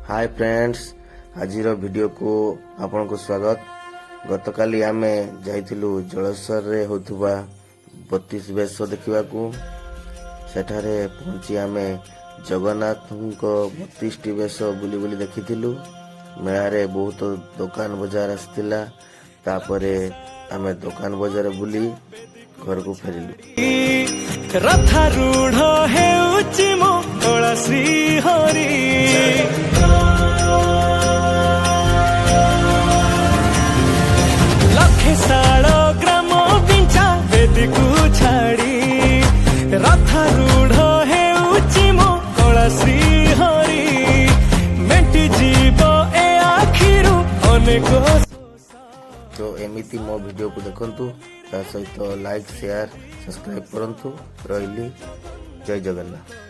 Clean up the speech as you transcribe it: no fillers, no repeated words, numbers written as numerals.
Hi friends, आज video को आपन को स्वागत। गतकाली आमे जाइथिलु जलस्वर रे होतुबा 32 बेश देखिबा को। सेठारे पहुंची आमे जगन्नाथ को 32 टी बेश बुली बुली देखिथिलु। मेलारे बहुत दुकान बाजार आस्तिला। तापरे आमे दुकान बाजार बुली घर को फेरिलु। रथारूढ़ हेउची मोकला श्री हरि लखेशाल ग्राम बिंचा वेदिकु छाड़ी रथारूढ़ हेउची मोकला श्री हरि मेटी जीव ए आखिरु अनेको। तो एमिति मो वीडियो को देखंतु, ता सहित लाइक शेयर सब्सक्राइब करंतु। रहिली, जय जगन्नाथ।